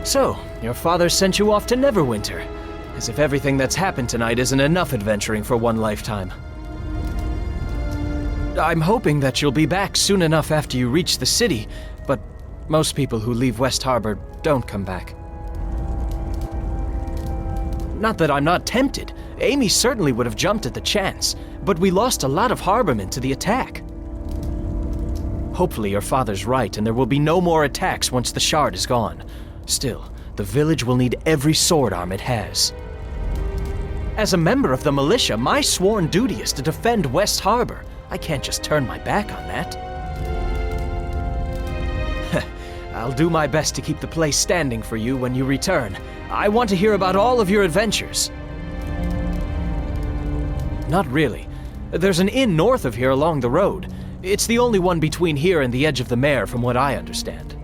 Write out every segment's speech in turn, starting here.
So, your father sent you off to Neverwinter, as if everything that's happened tonight isn't enough adventuring for one lifetime. I'm hoping that you'll be back soon enough after you reach the city, but most people who leave West Harbor don't come back. Not that I'm not tempted. Amy certainly would have jumped at the chance, but we lost a lot of harbormen to the attack. Hopefully your father's right and there will be no more attacks once the shard is gone. Still, the village will need every sword arm it has. As a member of the militia, my sworn duty is to defend West Harbor. I can't just turn my back on that. I'll do my best to keep the place standing for you when you return. I want to hear about all of your adventures. Not really. There's an inn north of here along the road. It's the only one between here and the edge of the mare, from what I understand.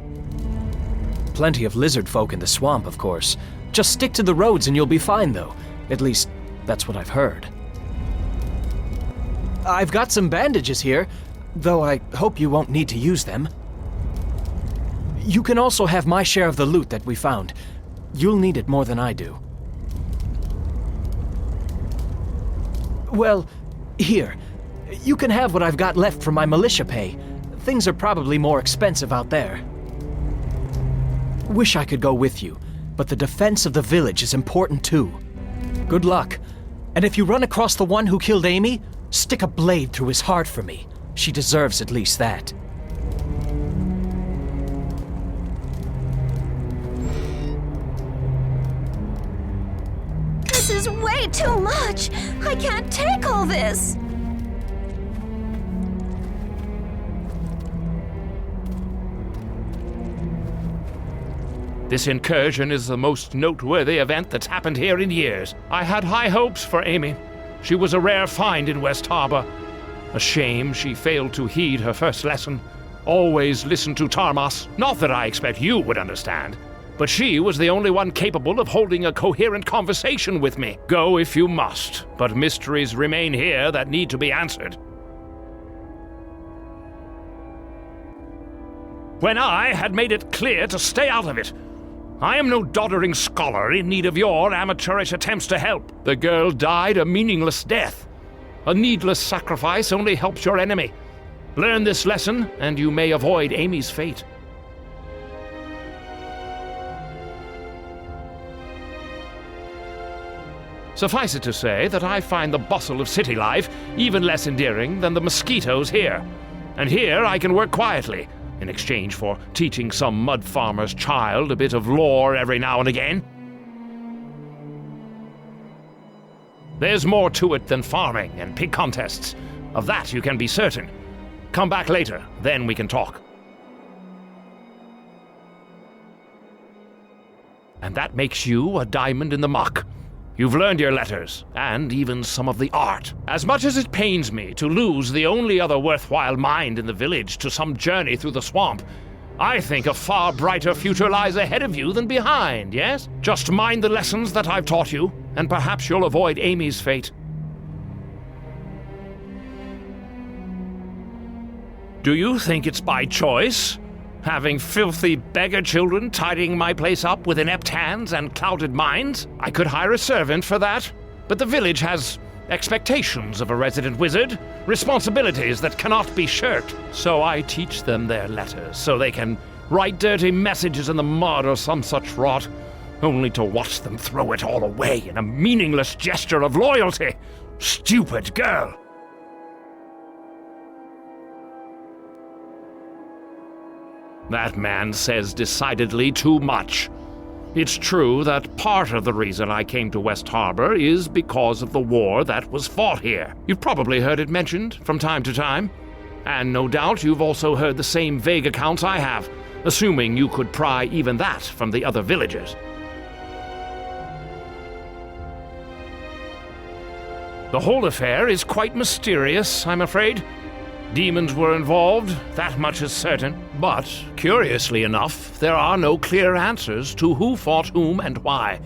Plenty of lizard folk in the swamp, of course. Just stick to the roads and you'll be fine, though. At least, that's what I've heard. I've got some bandages here, though I hope you won't need to use them. You can also have my share of the loot that we found. You'll need it more than I do. Well, here. You can have what I've got left from my militia pay. Things are probably more expensive out there. Wish I could go with you, but the defense of the village is important too. Good luck. And if you run across the one who killed Amy, stick a blade through his heart for me. She deserves at least that. This is way too much! I can't take all this! This incursion is the most noteworthy event that's happened here in years. I had high hopes for Amy. She was a rare find in West Harbor. A shame she failed to heed her first lesson. Always listen to Tarmas. Not that I expect you would understand, but she was the only one capable of holding a coherent conversation with me. Go if you must, but mysteries remain here that need to be answered. When I had made it clear to stay out of it, I am no doddering scholar in need of your amateurish attempts to help. The girl died a meaningless death. A needless sacrifice only helps your enemy. Learn this lesson, and you may avoid Amy's fate. Suffice it to say that I find the bustle of city life even less endearing than the mosquitoes here. And here I can work quietly, in exchange for teaching some mud farmer's child a bit of lore every now and again. There's more to it than farming and pig contests. Of that you can be certain. Come back later, then we can talk. And that makes you a diamond in the muck. You've learned your letters, and even some of the art. As much as it pains me to lose the only other worthwhile mind in the village to some journey through the swamp, I think a far brighter future lies ahead of you than behind, yes? Just mind the lessons that I've taught you, and perhaps you'll avoid Amy's fate. Do you think it's by choice? Having filthy beggar children tidying my place up with inept hands and clouded minds? I could hire a servant for that, but the village has expectations of a resident wizard, responsibilities that cannot be shirked. So I teach them their letters, so they can write dirty messages in the mud or some such rot, only to watch them throw it all away in a meaningless gesture of loyalty. Stupid girl! That man says decidedly too much. It's true that part of the reason I came to West Harbor is because of the war that was fought here. You've probably heard it mentioned from time to time. And no doubt you've also heard the same vague accounts I have, assuming you could pry even that from the other villagers. The whole affair is quite mysterious, I'm afraid. Demons were involved, that much is certain. But, curiously enough, there are no clear answers to who fought whom and why.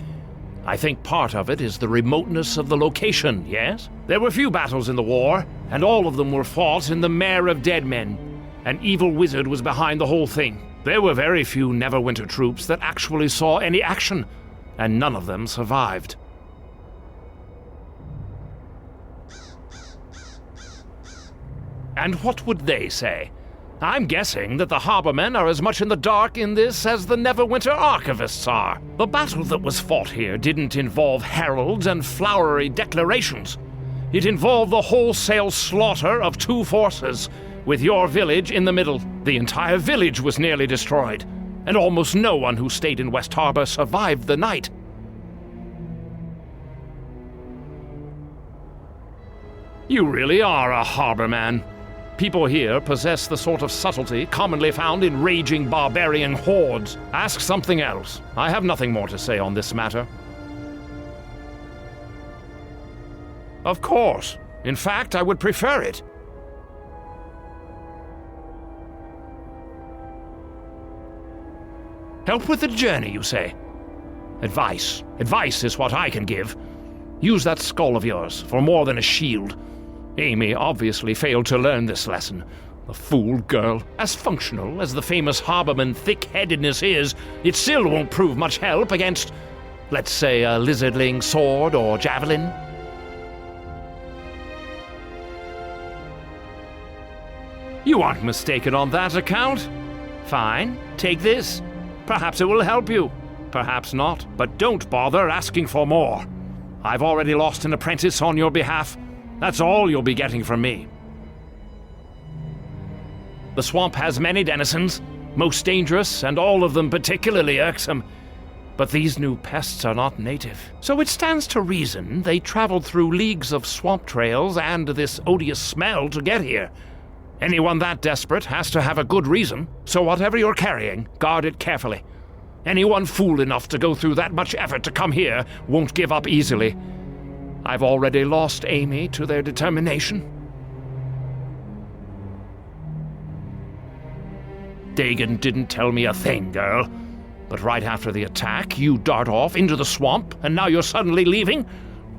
I think part of it is the remoteness of the location, yes? There were few battles in the war, and all of them were fought in the Mare of Dead Men. An evil wizard was behind the whole thing. There were very few Neverwinter troops that actually saw any action, and none of them survived. And what would they say? I'm guessing that the harbormen are as much in the dark in this as the Neverwinter archivists are. The battle that was fought here didn't involve heralds and flowery declarations. It involved the wholesale slaughter of two forces, with your village in the middle. The entire village was nearly destroyed, and almost no one who stayed in West Harbor survived the night. You really are a harborman. People here possess the sort of subtlety commonly found in raging barbarian hordes. Ask something else. I have nothing more to say on this matter. Of course. In fact, I would prefer it. Help with the journey, you say? Advice. Advice is what I can give. Use that skull of yours for more than a shield. Amy obviously failed to learn this lesson. The fool girl. As functional as the famous harborman thick-headedness is, it still won't prove much help against, let's say, a lizardling sword or javelin. You aren't mistaken on that account. Fine, take this. Perhaps it will help you. Perhaps not, but don't bother asking for more. I've already lost an apprentice on your behalf. That's all you'll be getting from me. The swamp has many denizens, most dangerous, and all of them particularly irksome. But these new pests are not native, so it stands to reason they traveled through leagues of swamp trails and this odious smell to get here. Anyone that desperate has to have a good reason, so whatever you're carrying, guard it carefully. Anyone fool enough to go through that much effort to come here won't give up easily. I've already lost Amy to their determination. Dagon didn't tell me a thing, girl. But right after the attack, you dart off into the swamp, and now you're suddenly leaving?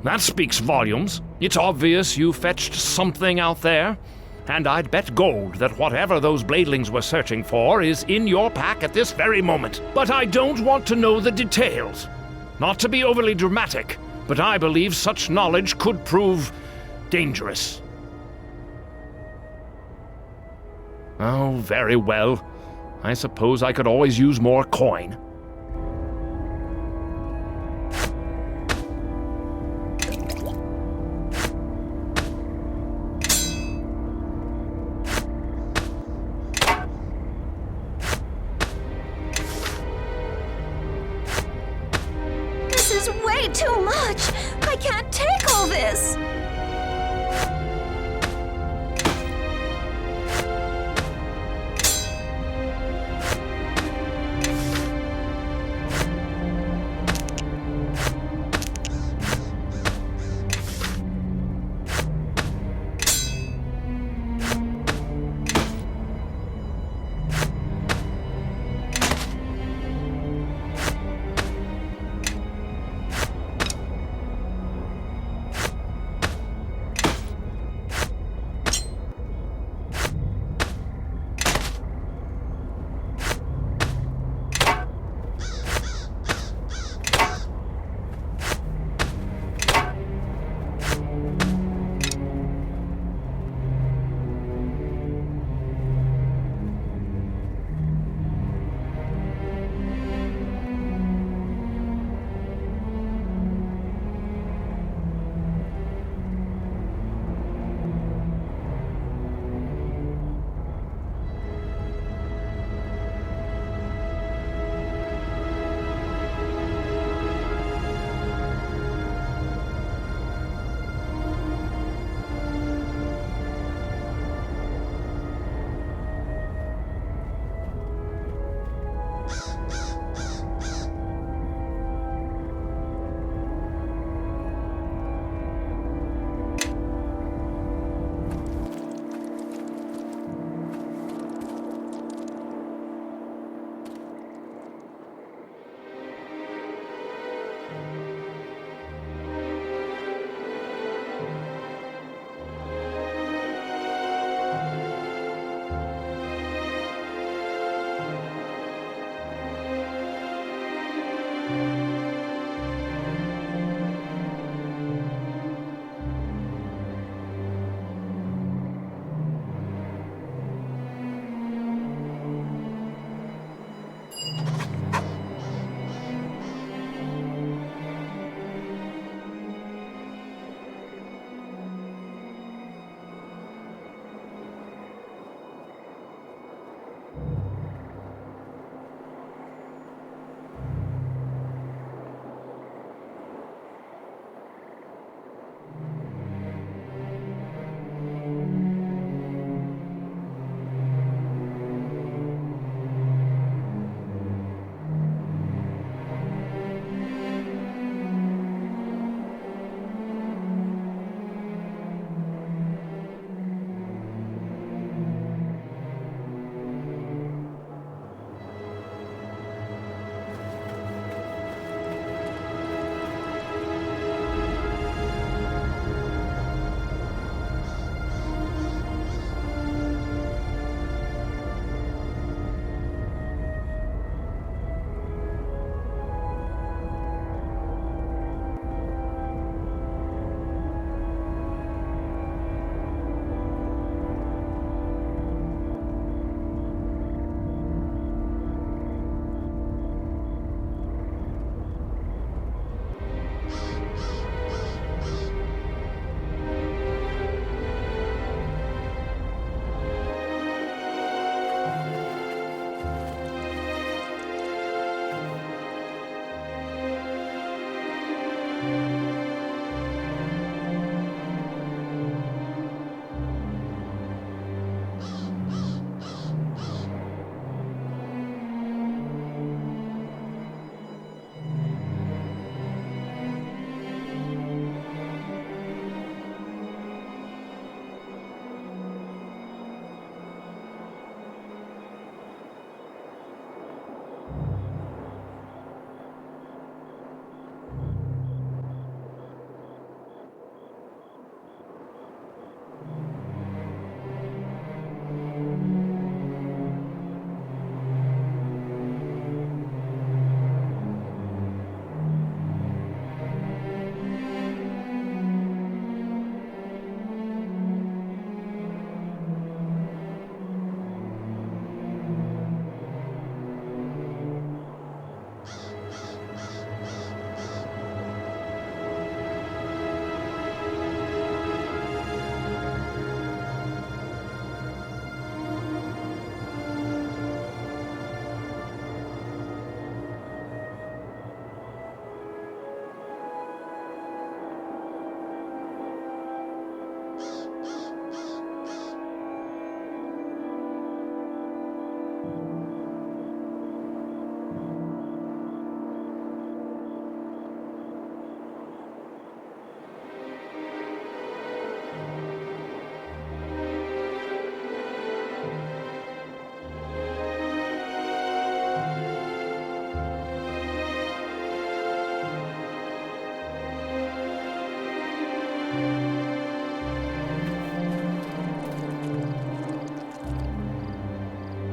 That speaks volumes. It's obvious you fetched something out there. And I'd bet gold that whatever those bladelings were searching for is in your pack at this very moment. But I don't want to know the details. Not to be overly dramatic, but I believe such knowledge could prove dangerous. Oh, very well. I suppose I could always use more coin. This is way too much! I can't take all this!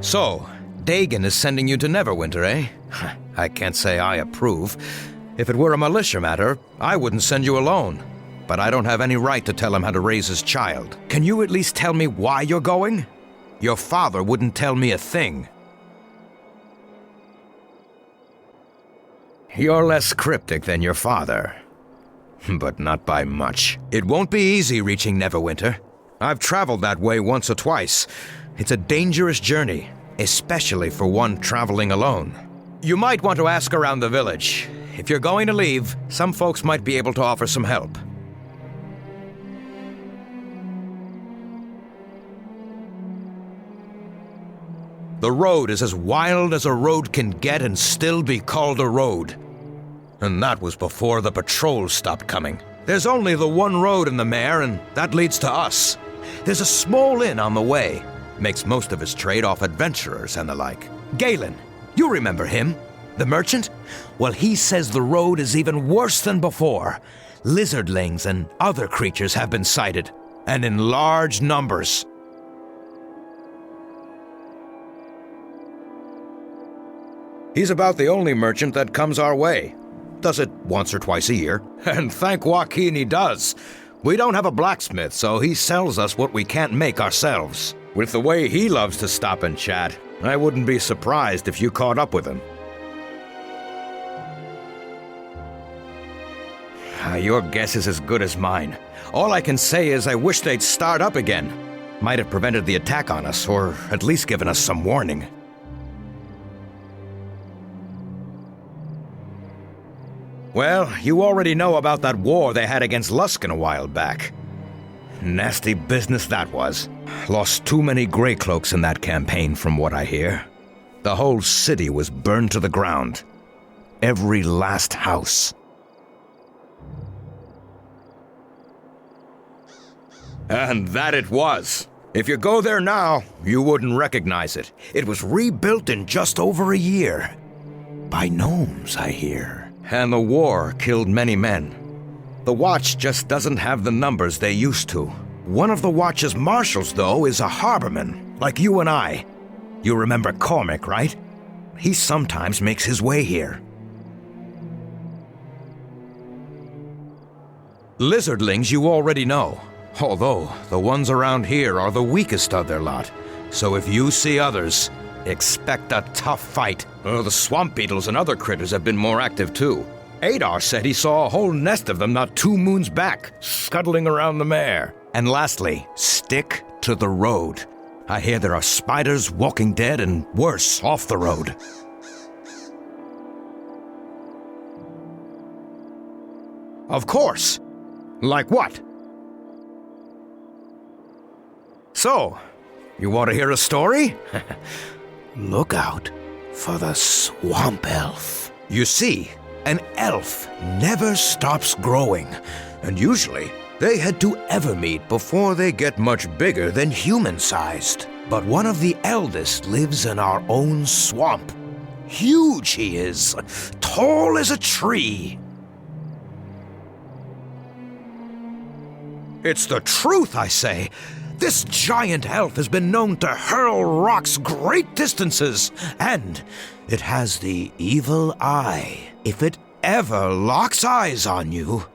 So, Dagon is sending you to Neverwinter, eh? I can't say I approve. If it were a militia matter, I wouldn't send you alone. But I don't have any right to tell him how to raise his child. Can you at least tell me why you're going? Your father wouldn't tell me a thing. You're less cryptic than your father. But not by much. It won't be easy reaching Neverwinter. I've traveled that way once or twice. It's a dangerous journey, especially for one traveling alone. You might want to ask around the village. If you're going to leave, some folks might be able to offer some help. The road is as wild as a road can get and still be called a road. And that was before the patrols stopped coming. There's only the one road in the mare, and that leads to us. There's a small inn on the way. Makes most of his trade off adventurers and the like. Galen, you remember him? The merchant? Well, he says the road is even worse than before. Lizardlings and other creatures have been sighted, and in large numbers. He's about the only merchant that comes our way. Does it once or twice a year. And thank Joaquin he does. We don't have a blacksmith, so he sells us what we can't make ourselves. With the way he loves to stop and chat, I wouldn't be surprised if you caught up with him. Your guess is as good as mine. All I can say is I wish they'd start up again. Might have prevented the attack on us, or at least given us some warning. Well, you already know about that war they had against Luskan a while back. Nasty business that was. Lost too many Grey Cloaks in that campaign, from what I hear. The whole city was burned to the ground. Every last house. And that it was. If you go there now, you wouldn't recognize it. It was rebuilt in just over a year. By gnomes, I hear. And the war killed many men. The Watch just doesn't have the numbers they used to. One of the Watch's marshals, though, is a harborman, like you and I. You remember Cormac, right? He sometimes makes his way here. Lizardlings you already know, although the ones around here are the weakest of their lot. So if you see others, expect a tough fight. The swamp beetles and other critters have been more active too. Adar said he saw a whole nest of them not 2 moons back, scuttling around the mare. And lastly, stick to the road. I hear there are spiders, walking dead, and worse, off the road. Of course. Like what? So, you want to hear a story? Look out for the swamp elf. You see, an elf never stops growing, and usually they head to Evermeet before they get much bigger than human-sized. But one of the eldest lives in our own swamp. Huge he is, tall as a tree. It's the truth, I say. This giant elf has been known to hurl rocks great distances, and it has the evil eye. If it ever locks eyes on you,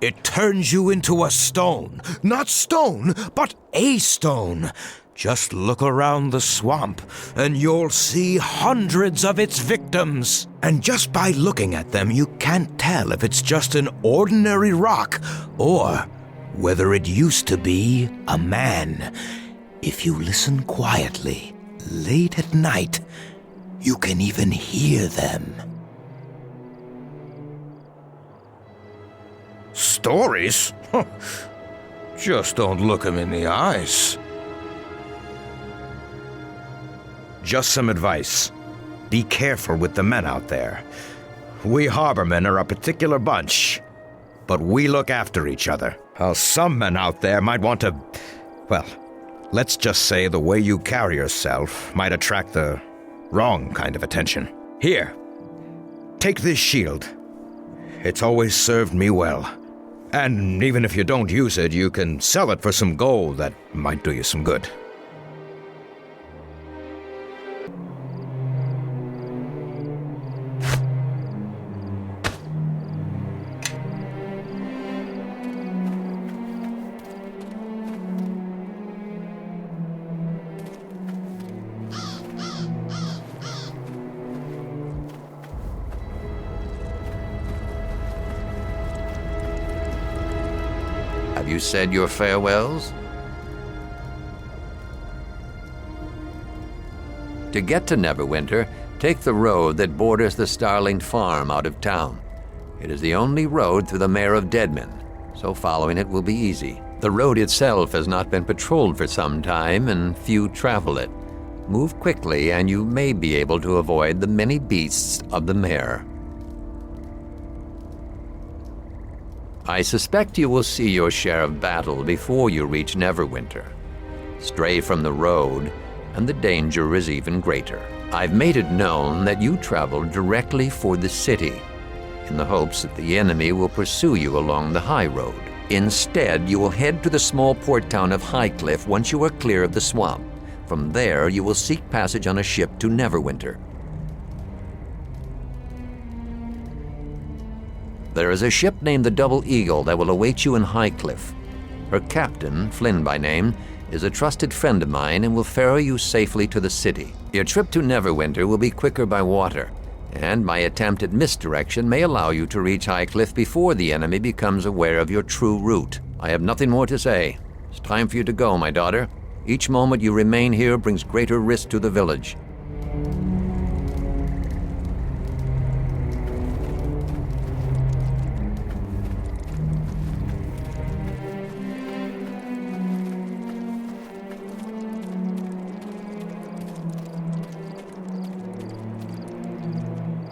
it turns you into a stone. Not stone, but a stone. Just look around the swamp, and you'll see hundreds of its victims. And just by looking at them, you can't tell if it's just an ordinary rock, or whether it used to be a man. If you listen quietly, late at night, you can even hear them. Stories? Just don't look 'em in the eyes. Just some advice. Be careful with the men out there. We harbormen are a particular bunch, but we look after each other. Some men out there might want to... Well, let's just say the way you carry yourself might attract the wrong kind of attention. Here, take this shield. It's always served me well. And even if you don't use it, you can sell it for some gold that might do you some good. Have you said your farewells? To get to Neverwinter, take the road that borders the Starling Farm out of town. It is the only road through the Mare of Deadmen, so following it will be easy. The road itself has not been patrolled for some time, and few travel it. Move quickly, and you may be able to avoid the many beasts of the Mare. I suspect you will see your share of battle before you reach Neverwinter. Stray from the road, and the danger is even greater. I've made it known that you travel directly for the city, in the hopes that the enemy will pursue you along the high road. Instead, you will head to the small port town of Highcliff once you are clear of the swamp. From there, you will seek passage on a ship to Neverwinter. There is a ship named the Double Eagle that will await you in Highcliff. Her captain, Flynn by name, is a trusted friend of mine and will ferry you safely to the city. Your trip to Neverwinter will be quicker by water, and my attempt at misdirection may allow you to reach Highcliff before the enemy becomes aware of your true route. I have nothing more to say. It's time for you to go, my daughter. Each moment you remain here brings greater risk to the village.